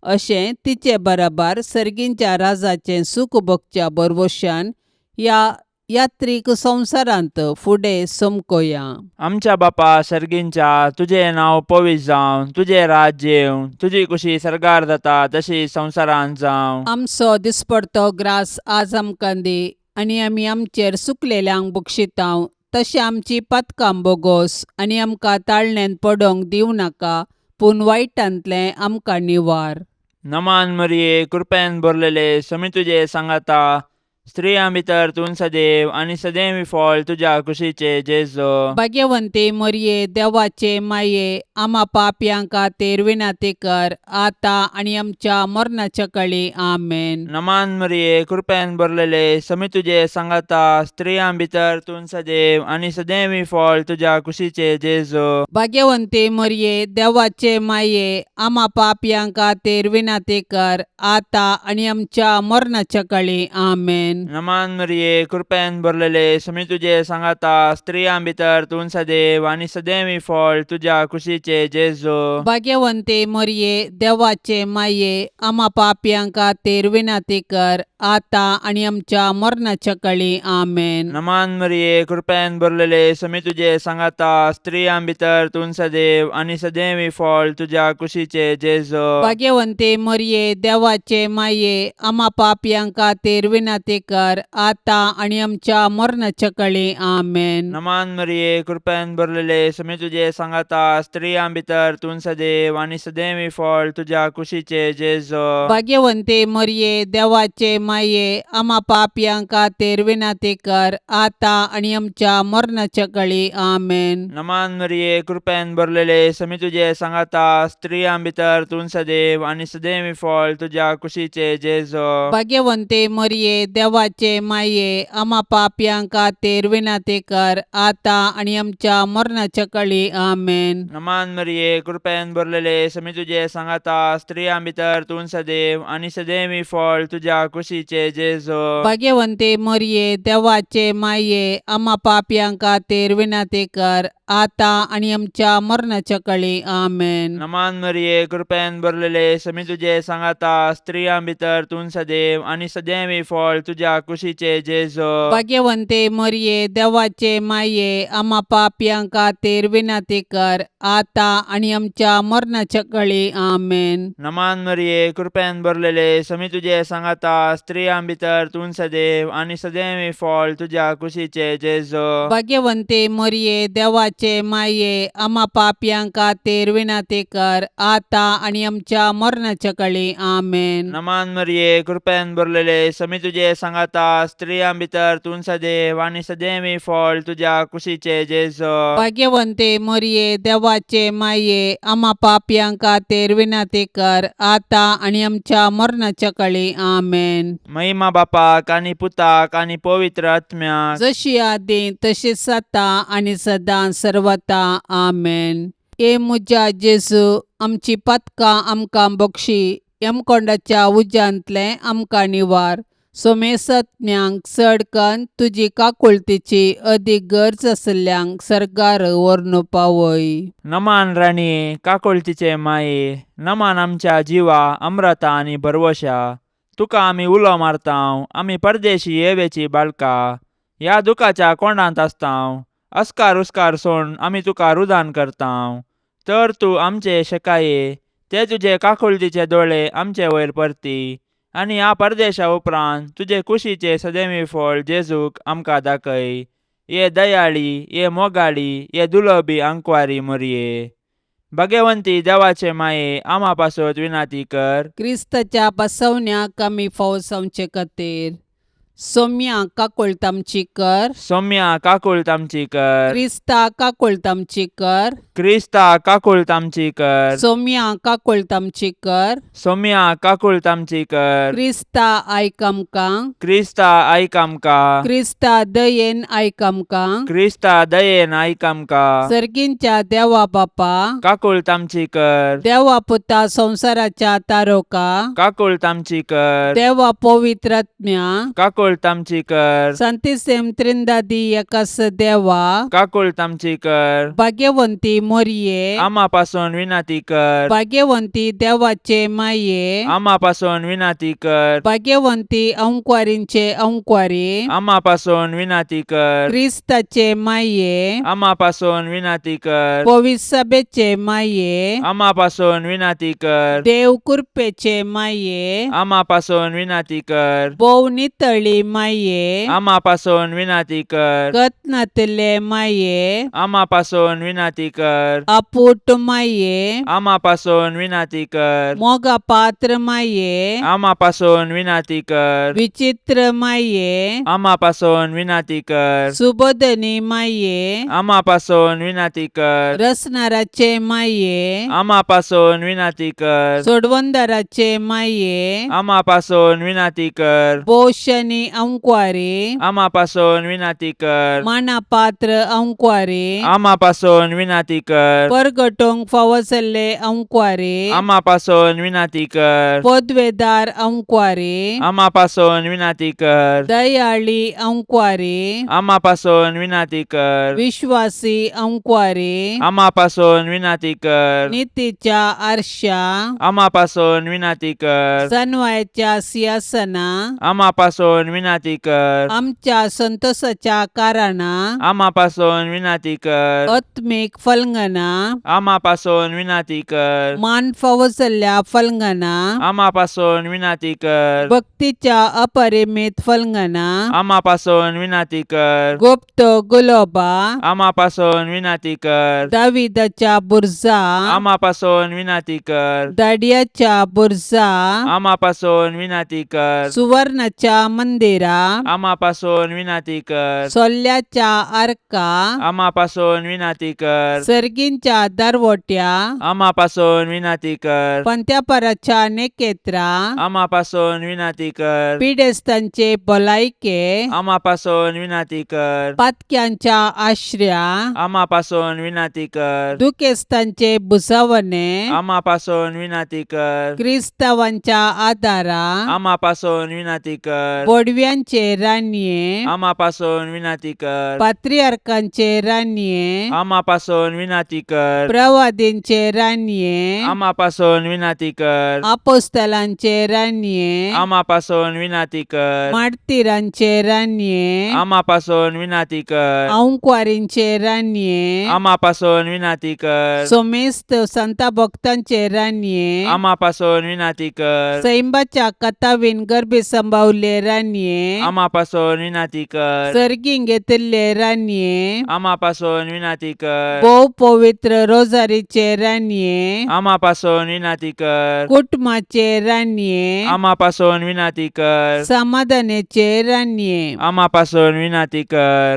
अशें तिचे बराबर सर्गींच्या राजाचें सूख भोगच्या बरवशान ह्या यात्रीक संवसारांत फुडें समकोया. आमच्या बापा सर्गींच्या तुझे नांव पवित्र जावं, तुझे राज्य येवं, तुजी कुशी सर्गार जाता तशी संवसारांत जावं. आमचो दिसपडतो ग्रास आज आमकां दी आनी आमी आमचेर सुकलेल्यांक बक्षितांव तशें आमची पतकां बोगोस आनी आमकां ताळणेन पडोवंक दिवं नाका पूण वायटांतलें आमकां निवार. नमान मरिये कृपेन भरलेले समी तुजे सांगाता स्त्रियां भितर तूं सदैव आणि सदैवी फळ तुझ्या कुशीचे जेजू. भाग्यवंती मरिये देवाचे माये आम्हा पापयां खातीर विनंती कर आता आनी आमच्या मरणाच्या काळी आमेन. नमान मरिये कृपेन भरलेले समी तुजे सांगाता स्त्रियां भितर तूं सदैव आणि सदैवी फळ तुझ्या कुशीचे जेजू. भाग्यवंती मरिये देवाचे माये आम्हा पापयां खातीर विनंती कर आता आनी आमच्या मरणाच्या काळी आमेन. नमान मरिये कृपेन भरलेले समी तुजे सांगाता स्त्रियां भितर तूं सदैव आणि सदैवी फळ तुझ्या कुशीचे जेजू. भाग्यवंती मरिये देवाचे माये आम्हा पापयां खातीर विनंती कर आता आनी आमच्या मरणाच्या काळी आमेन. नमान मरिये कृपेन भरलेले समी तुजे सांगाता स्त्रियां भितर तूं सदैव आणि सदैवी फळ तुझ्या कुशीचे जेजू. भाग्यवंती मरिये देवाचे माये आम्हा पापयां खातीर विनंती कर आता आनी आमच्या मरणाच्या काळी आमेन. नमान मरिये कृपेन भरलेले समी तुजे सांगाता स्त्रियां भितर तूं सदैव आणि सदैवी फळ तुझ्या कुशीचे जेजू. भाग्यवंती मरिये देवाचे माये आम्हा पापयां खातीर विनंती कर आता आनी आमच्या मरणाच्या काळी आमेन. नमान मरिये कृपेन भरलेले समी तुजे सांगाता स्त्रियां भितर तूं सदैव आणि सदैवी फळ तुझ्या कुशीचे जेजू. भाग्यवंती मरिये देवाचे माये आम्हा पापयां खातीर विनंती कर आता आनी आमच्या मरणाच्या काळी आमेन. नमान मरिये कृपेन भरलेले समी तुजे सांगाता स्त्रियां भितर तूं सदैव आणि सदैवी फळ तुझ्या कुशीचे जेजू. भाग्यवंती मरिये देवाचे माये आम्हा पापयां खातीर विनंती कर आता आनी आमच्या मरणाच्या काळी आमेन. नमान मरिये कृपेन भरलेले समी तुजे सांगाता स्त्रियां भितर तूं सदैव आणि सदैवी फळ तुझ्या तुझ्या कुशीचे जेजो भाग्यवंते मरिये देवाचे माये आम्हा पापयां खातीर विनंती कर आता आणि आमच्या मरणाच्या काळी आमेन. नमान मरिये कृपेन भरलेले समी तुझे सांगाता स्त्रियां भितर तूं सदैव आणि सदैव फळ तुझ्या कुशीचे जेजो भाग्यवंते मरिये देवाचे माये आम्हा पापयां खातीर विनंती कर आता आणि आमच्या मरणाच्या काळी आमेन. नमान मरिये कृपेन भरलेले समी तुझे सांगाता स्त्रियां भितर तूं सदैव आणि सदैव फळ तुझ्या कुशीचे जेजो भाग्यवंते मरिये देवाचे माये आम्हा पापयां खातीर विनंती कर आता आणि आमच्या मरणाच्या काळी आमेन. महिमा बापाक आणि पुताक आणि पवित्र आत्म्याक जशी आदी तशीच आता आणि सदां सर्वता आमेन. ए मुजा जेजू आमची पथकां आमकां बक्षी यमकोंडाच्या उज्यांतले आमकां निवार. सोमेसत्म्यांक चडकन तुजी काकुळतीची अदीक गरज आसल्यांक सरकार व्हरून पावय. नमान राणी काकुळतीचे माये नमान आमच्या जिवा अमृता आणि भरवशा तुका आमी उलो मारतांव आमी परदेशी येवेची बाळका ह्या दुखाच्या कोंडांत आसतांव अस्कार उस्कार सोड आमी तुका रुदान करतांव. तर तूं आमचे शेकाये ते तुजे काकुळतीचे दोळे आमचे वयर परती आणि ह्या परदेशा उपरांत तुजे कुशीचे सदैवी फळ जेजूक आमकां दाखय. ये दयाळी ये मोगाळी ये दुलोबी आंकवारी मरिये भाग्यवंती देवाचे माये आम्हा पासत विनंती कर. क्रिस्ताच्या बसवण्याक आमी फावो जावचे खातीर सोम्या काकुळतामची कर. सौम्या काकुळतामची कर. क्रिस्ता काकुळतामची कर. क्रिस्ता काकुळतामची कर. सोम्या काकुळतामची कर. सौम्या काकुळतामची कर. क्रिस्ता आयक आमकां. क्रिस्ता आयक आमकां. क्रिस्ता दयेन आयक आमकां. क्रिस्ता दयेन आयक आमकां. सर्गींच्या देवा बापा काकुळतामची कर. देवा पुता संसाराच्या तारोका काकुळतामची कर. देवा पवित्रात्म्या काकुळतामची कर. संतिसेम त्रिंदादी एकास देवा काकुळतामची कर. भाग्यवंती मोरये आम्हा पासून विनंती कर. भाग्यवंती देवाचे माये आम्हा पासून विनंती कर. भाग्यवंती अंकवारींचे अंकवारी आम्हा पासून विनंती कर. क्रिस्ताचे माये आम्हा पासून विनंती कर. पवित्र सभेचे माये आम्हा पासून विनंती कर. देव कृपेचे माये आम्हा पासून विनंती कर. बोव नितळी माये आम्हा पासून विनंती कर. कतनातले माये आम्हा पासून विनंती कर. अपूट माये आम्हा पासून विनंती कर. मोगा पात्र माये आम्हा पासून विनंती कर. विचित्र माये आम्हा पासून विनंती कर. सुबोधनी माये आम्हा पासून विनंती कर. रसनाराचे माये आम्हा पासून विनंती कर. सोडवंदाराचे माये आम्हा पासून विनंती कर. बोशनी अंकवारी आम्हा पासून विनंती कर. माना पात्र अंकवारी आम्हा पासून विनंती कर. परगटोंक फावसले अंकवारी आम्हा पासून विनंती कर. पदवेदार अंकवारी आम्हा पासून विनंती कर. दयाळी अंकवारी आम्हा पासून विनंती कर. विश्वासी अंकवारी आम्हा पासून विनंती कर. नीतीच्या आरशा आम्हा पासून विनंती कर. सनवायच्या सिंहासना आम्हा पासून विनंती कर. आमच्या संतोषाच्या कारणा आम्हा पासून विनंती कर. आत्मिक फलंगना आम्हा पासून विनंती कर. मान फावसल्या फलंगना आम्हा पासून विनंती कर. भक्तीच्या अपरिमित फलंगना आम्हा पासून विनंती कर. गुप्त गुलोबा आम्हा पासून विनंती कर. दाविदाच्या बुरजा आम्हा पासून विनंती कर. दाडियाच्या बुरजा आम्हा पासून विनंती कर. सुवर्णाच्या मंदिरा आम्हा पासून विनंती कर. सोल्ल्याच्या आर्का आम्हा पासून विनंती कर. सर्गींच्या दरवट्या आम्हा पासून विनंती कर. पंत्यापराच्या नेकेत्रा आम्हा पासून विनंती कर. पिडेस्तांचे भलायके आम्हा पासून विनंती कर. पातक्यांच्या आश्र्या आम्हा पासून विनंती कर. दुखेस्तांचे बुसावणे आम्हा पासून विनंती कर. क्रिस्तावांच्या आदारा आम्हा पासून विनंती कर. बडव्यांचे रान्ये आम्हापासून विनंती कर. पात्रियार्कांचे रान्ये आम्हापासून विनंती कर. प्रवादींचे रान्ये आम्हापासून विनंती कर. आपोस्तलांचे रान्ये आम्हापासून विनंती कर. मार्तिरांचे रान्ये आम्हापासून विनंती कर. औंकवारींचे रान्ये आम्हापासून विनंती कर. सोमेस्त संता भक्तांचे रान्ये आम्हापासून विनंती कर. सैंबाच्या कथावीन गर्भे संभावले रान्ये आम्हापासून विनंती कर. सर्गीं घेतिल्ले रान्ये आम्हापासून विनंती कर. भोव पवित्र रोजारीचे रान्ये आम्हापासून विनंती कर. कुटुंबाचे रान्ये आम्हापासून विनंती कर. समाधानाचे रान्ये आम्हापासून विनंती कर.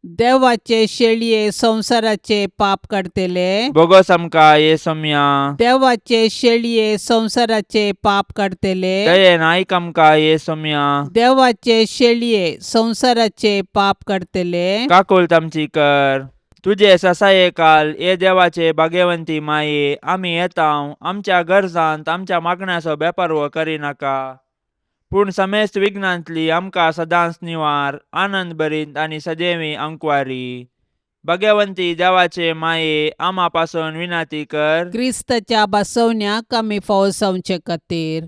देवाचे शेळये संसाराचे पाप काढतेले बोगस आमका येसुम्या. देवाचे शेळये संसाराचे पाप काढतेले दयेन ऐक आमका येसुम्या. देवाचे शेळये संसाराचे पाप काढतेले काकुल आमची कर. तुझे ससाये काल ये देवाचे भाग्यवंती माये आम्ही येताव. आमच्या गरजांत आमच्या मागण्याचो बेपर्व करी नाका. पूण समेस्त विघ्नांतली आमकां सदांच निवार. आनंद भरीत आनी सदैवी अंकवारी. भाग्यवंती देवाचे माये आम्हापासून विनंती कर. क्रिस्ताच्या बसवण्याक आमी फावो जावचे खातीर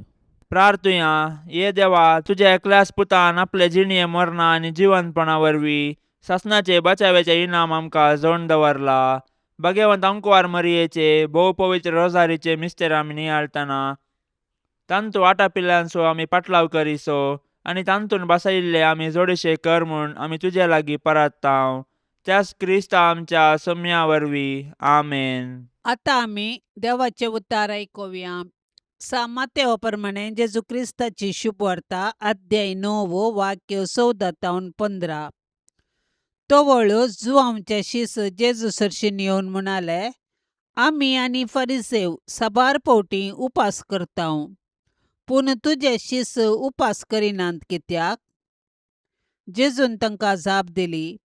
प्रार्थुया. ये देवा तुझ्या एकल्याच पुतान आपले जिणये मरणा आनी जिवंतपणा वरवीं सासणाचे बचावेचे इनाम आमकां जोडून दवरला. भाग्यवंत अंकवार मरियेचे भोव पवित्र रोजारीचे मिस्तेर आमी नियाळतना तांतू वाटापिल्ल्यांचो आमी पाटलाव करिसो आनी तांतून बसयिल्ले आमी जोडशे कर म्हूण आमी तुजे लागीं परताव. त्याच क्रिस्ता आमच्या सोम्या वरवीं. आमेन. आतां आमी देवाचे उतार आयकुया. सामाते प्रमाणे जेजू क्रिस्ताची शुभ वार्ता अध्याय 9 वाक्य 14-15. तोवळू जुवांवचे शिस जेजू सरशीन येवन म्हणाले, आमी आनी फरिसेव साबार फावटी उपास करताव, पूण तुजे शिस उपास करिनात कित्याक? जेजून तांकां जाप दिली,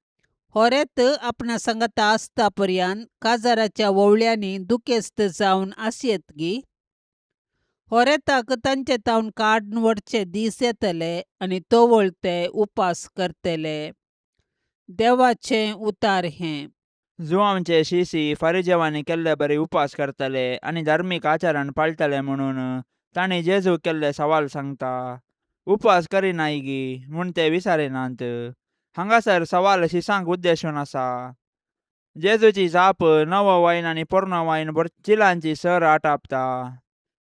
होरेत आपणा सांगाता आसता पर्यंत काजाराच्या वोवळ्यांनी दुखेस्त जावन आसयेत गी. होरेताक तांचे तावन काडून वडचे दीस येतले आनी तोवळ ते उपास करतले. देवाचें उतार हें. जुवांचे शिशी फारिजेवांनी केल्ले बरे उपास करतले आनी धार्मीक आचारण पाळटले म्हणून तांणी जेजू केल्ले सवाल सांगता. उपास करिनाय गी म्हूण ते विचारिनात. हांगासर सवाल शिसांक उद्देशून आसा. जेजूची जाप नवो वायन आनी पोरनो वायन चिलांची सर आटापता.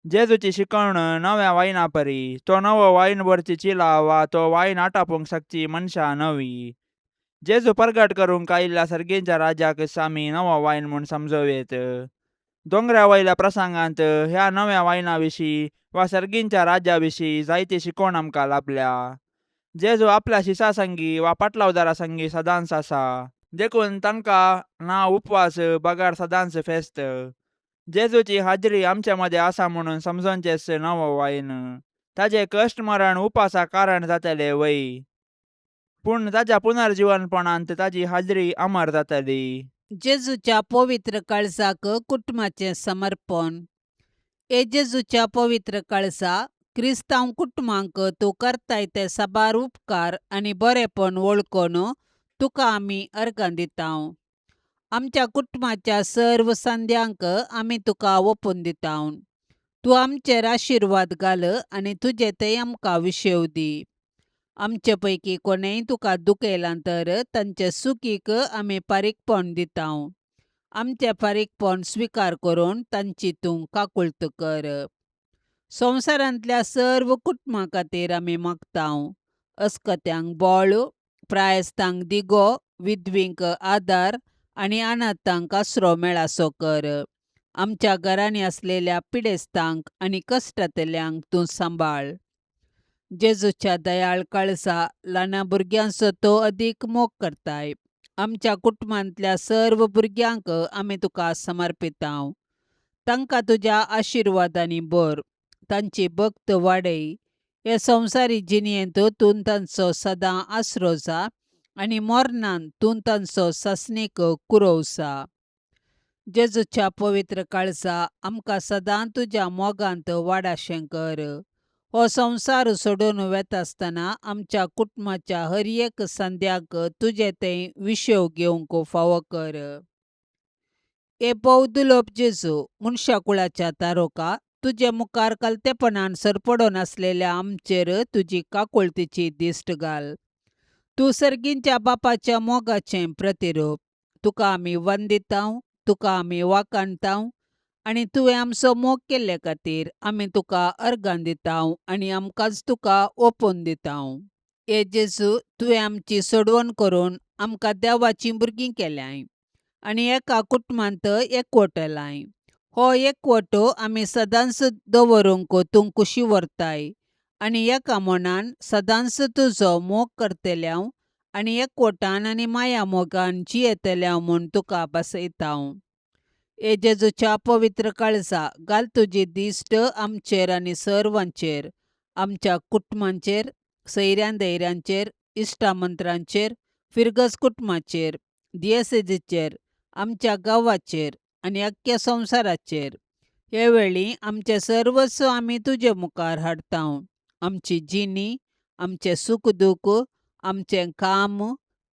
जेजूची शिकवण नव्या वायना परी. तो नवो वायन भरची चिला वा तो वायन आटापूंक शकची मनशां नवी. जेजू प्रगट करूंक आयिल्ल्या सर्गेच्या राजाक आमी नवो वायन म्हूण समजोवेत. दोंगरा वयल्या प्रसंगांत ह्या नव्या वायना विशीं वा सर्गींच्या राज्या विशीं जायती शिकवण आमकां लाभल्या. जेजू आपल्या शिसा संगी वा पाटलावदारा संगी सदांच आसा. देखून तांकां ना उपवास बगार सदांच फेस्त. जेजूची हाजरी आमचे मदें आसा म्हणून समजोवचेंच नवो वायन. ताजे कश्ट मरण उपासा कारण जातले वय, पूण ताच्या पुनर्जीवनपणांत ताची हाजरी अमर जातली. जेजूच्या पवित्र काळजाक कुटुंबाचें समर्पण. ए जेजूच्या पवित्र काळजा, क्रिस्तांव कुटुंबांक तूं करताय ते साबार उपकार आनी बरेपण वळखून तुका आमी अर्गां दिताव. आमच्या कुटुंबाच्या सर्व संद्यांक आमी तुका ओपून दिताव. तूं आमचेर आशिर्वाद घाल आनी तुजे ते आमकां विशेव दी. आमचे पैकी कोणेय तुका दुखयलां तर तांचे सुखीक आमी फारीकपण दिताव. आमचे फारीकपण स्विकार करून तांची तूं काकुळट कर. संवसारांतल्या सर्व कुटुंबां खातीर आमी मागताव. अस्कत्यांक बळ, प्रायस्तांक दिगो, विधवींक आदार आनी अनाथांक आसरो मेळासो कर. आमच्या घरांनी आसलेल्या पिडेस्तांक आनी कश्टांतल्यांक तूं सांबाळ. जेजूच्या दयाळ काळजा, ल्हान भुरग्यांचो तो अदीक मोग करताय. आमच्या कुटुंबांतल्या सर्व भुरग्यांक आमी तुका समर्पिताव. तांकां तुज्या आशिर्वादांनी भर. तांची भक्त वाडय. हे संवसारी जिणयेंत तूं तांचो सदां आसरो जा आनी मरणांत तूं तांचो सासणेक कुरवसा. जेजूच्या पवित्र काळजा, आमकां सदां तुज्या मोगांत वाडाशें कर. हो संसार सोडून वेत आसतना आमच्या कुटुंबाच्या हर एक संद्याक तुझे ते विशय घेवंक फावो कर. ए पौदुलोप जेजू मनशाकुळाच्या तारोका, तुझे मुखार कलतेपणान सरपडून आसलेल्या आमचेर तुजी काकुळतीची दिश्ट घाल. तू सर्गींच्या बापाच्या मोगाचें प्रतिरूप. तुका आमी वंदितांव, तुका आमी वाखाणटांव आनी तुवें आमचो मोग केल्ले खातीर आमी तुका अर्गां दितांव आनी आमकांच तुका ओपून दितांव. ए जेजू, तुवें आमची सोडवण करून आमकां देवाचीं भुरगीं केल्याय आनी एका कुटुंबांत एकवटलाय. हो एकवटो आमी सदांच दवरूंक तूं कुशी व्हरताय आनी एका मनान सदांच तुजो मोग करतल्याव आनी एकवटान आनी माया मोगान जियेतल्याव म्हूण तुका बसयतांव. ए जेजूच्या पवित्र काळजा घाल तुजी दिश्ट आमचेर आनी सर्वांचेर, आमच्या कुटुंबांचेर, सैऱ्यां दैऱ्यांचेर, इश्टामंत्रांचेर, फिरगस कुटुंबाचेर, दियेसेसीचेर, आमच्या गांवाचेर आनी अख्ख्या संवसाराचेर. हे वेळी आमचे सर्वस्व आमी तुजे मुखार हाडतांव. आमची जिणी, आमचें सुख दूख, आमचें काम,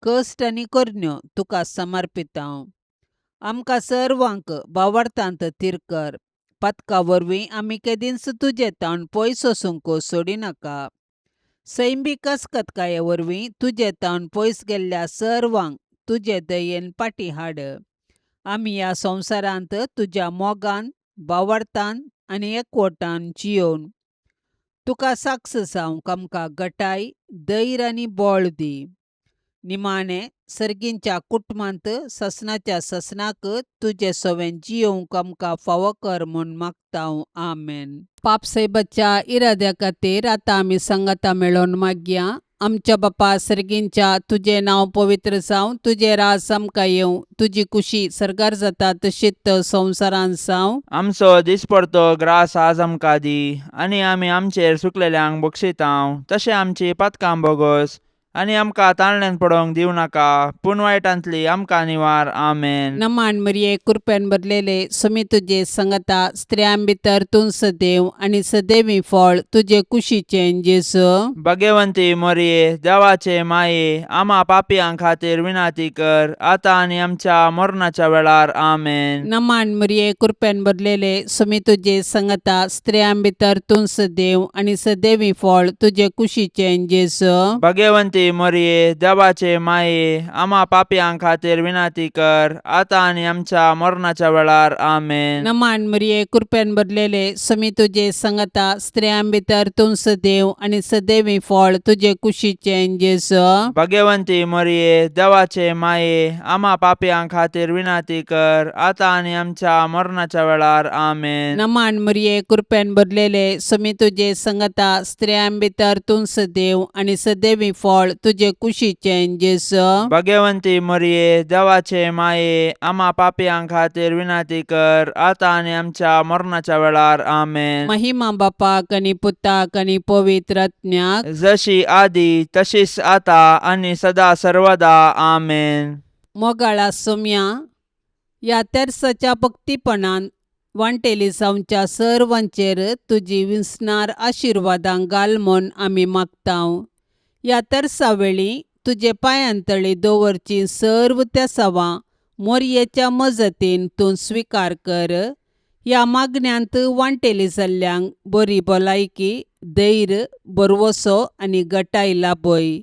कश्ट आनी करण्यो तुका समर्पितांव. आमकां सर्वांक भावार्थांत थीर कर. पथका वरवीं आमी केदींच तुजे तावन पयस वचूंक सोडिनाका. सैमीक आसकतकाये वरवीं तुजे तावन पयस गेल्ल्या सर्वांक तुजे दयेन पाटी हाड. आमी ह्या संवसारांत तुज्या मोगान, भावार्थान आनी एकवटान जियोवन तुका साक्ष जावंक आमकां घटाय, धैर्य आनी बळ दी. निमाणें सर्गींच्या कुटुंबांत ससनाच्या ससनाक तुजे सवें जियोवंक आमकां फावो कर म्हूण मागतांव. आमेन. पापसैबाच्या इराद्या खातीर आतां आमी संगता मेळोन मागया. आमच्या बापा सर्गींच्या, तुजें नांव पवित्र जावं, तुजें राज आमकां येवं, तुजी कुशी सरकार जाता तशीच संवसारांत जावं. आमचो दिसपडतो ग्रास आज आमकां दी, आनी आमी आमचेर चुकलेल्यांक बक्षितांव, तशें आमची पातकां बोगोस आनी आमकां ताळण्यांत पडोवंक दिवं नाका, पूण वायटांतली आमकां निवार. आमेन. नमान मरिये कृपेन भरलेले, समी तुजे संगता स्त्रियां भितर तूं सदैव आनी सदैवी फळ तुजे कुशीचें जेजू. भाग्यवंती मरिये, देवाचे माये, आम्हा पापियां खातीर विनाती कर, आतां आनी आमच्या मरणाच्या वेळार. आमेन. नमान मरिये कृपेन भरलेले, समी तुजे संगता स्त्रियां भितर तूं सदैव आनी सदैवी फळ तुजे कुशीचें जेजू. भाग्यवंती मरिये, देवाचे माये, आम्हा पापियां खातीर विनाती कर, आतां आनी आमच्या मरणाच्या वेळार. आमेन. नमान मरिये कृपेन भरलेले, समी तुजे संगता स्त्रियां भितर तूं सदैव आनी सदैवी फळ तुजे कुशीचें जेजू. भाग्यवंती मरिये, देवाचे माये, आम्हा पापियां खातीर विनाती कर, आतां आनी आमच्या मरणाच्या वेळार. आमेन. नमान मरिये कृपेन भरलेले, समी तुजे संगता स्त्रियां भितर तूं सदैव आनी सदैवी फळ तुजे कुशीचें जेजू. भाग्यवंती मरिये, देवाचे माये, आम्हा पापियां खातीर विनाती कर, आतां आनी आमच्या मरणाच्या वेळार. आमेन. महिमा बापाक आनी पुताक आनी पवित्र आत्म्याक, जशी आदी तशीच आता आनी सदा सर्वदा. आमेन. मोगाळा सोम्या, ह्या तेर्साच्या भक्तीपणान वांटेली जावच्या सर्वांचेर तुजी विस्नार आशिर्वादां घाल म्हूण आमी मागतांव. ह्या तेर्सा वेळी तुजे पांयांतळी दवरची सर्व त्या सवां मोरयेच्या मजतीन तूं स्विकार कर. ह्या मागण्यांत वांटेली जाल्ल्यांक बरी भलायकी, धैर्य, बरवसो आनी घटाय लाभय.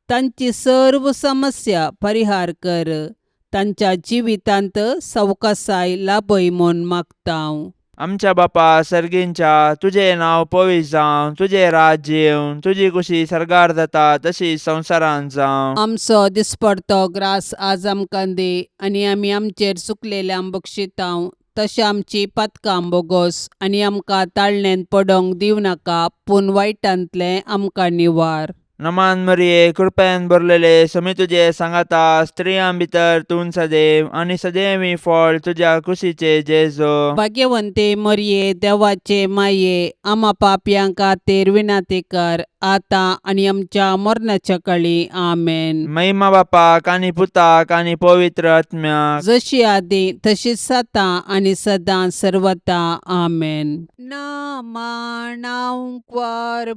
तांची सर्व समस्या परिहार कर. तांच्या जिवितांत सवकासाय लाभय म्हूण मागतांव. आमच्या बापा सर्गींच्या, तुझे नांव पवित्र जावं, तुझे राज्य येवं, तुजी कुशी सरकार जाता तशी संवसारांत जावं. आमचो दिसपडतो ग्रास आज आमकां दे, आनी आमी आमचेर चुकलेल्यांक बक्षितांव, तशें आमची पातकां बोगोस आनी आमकां ताळणेंत पडोवंक दिवं नाका, पूण वायटांतलें आमकां निवार. नमान मरिये, कृपेन भरलेले, समी तुजे सांगाता स्त्रियां भितर तूं सदैव आनी सदैवी फळ तुज्या कुशीचे जेजू. भाग्यवंते मरिये, देवाचे माये, आम्हा पापयां खातीर विनाती कर, आता आणि आमच्या मरणाच्या काळी आमेन. महिमा बापाक आणि पुताक आणि पवित्र आत्म्याक, जशी आधी तशीच आता आणि सदा सर्वता आमेन. नामाणांक्वार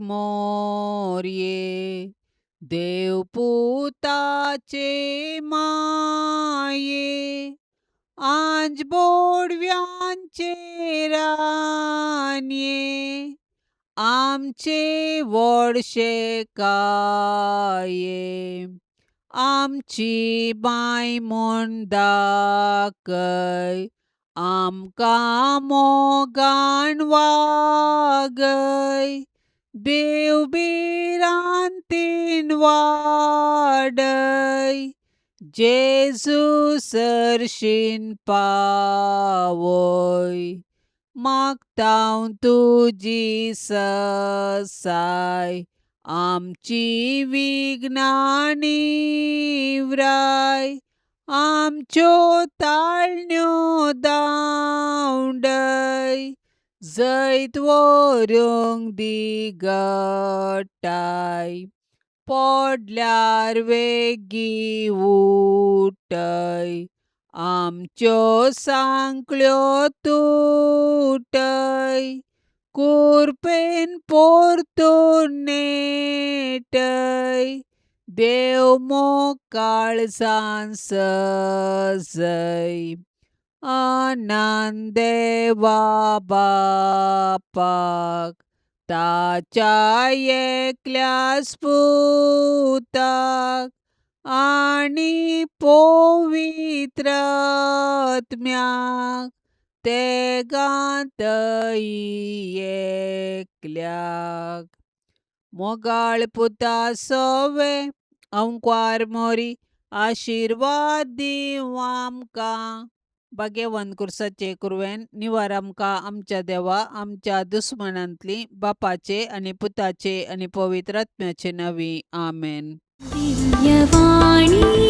मोरये देव पुताचे माये आंज बोडव्यांचे रान्ये आमचे वडशे काये आमची बाय म्हूण दाखय आमकां मोगान वागय देव बिरांतीन वाडय जेजू सरशीन पावय मागतां तुजी ससाय आमची विघ्नांनी व्राय आमच्यो ताळण्यो दावंडय जैत व्हरूंक दिगटाय पडल्यार वेगी उठय आमच्यो सांकळ्यो तुटय कुरपेन पोरतून नेटय देव मोकाळजान सजय आनंद देवा बापाक ताच्या एकल्याच पुताक आणि पवित्र आत्म्याक तेगांतय एकल्याक मोगाळ पुता सवे अंकार मोरी आशिर्वाद दिव आमकां भाग्यवान कुर्साचे कुरवेन निवार आमकां आमच्या देवा आमच्या दुस्मनांतली बापाचे आणि पुताचे आणि पवित्र आत्म्याचे नवी आमेन. दिव्यवाणी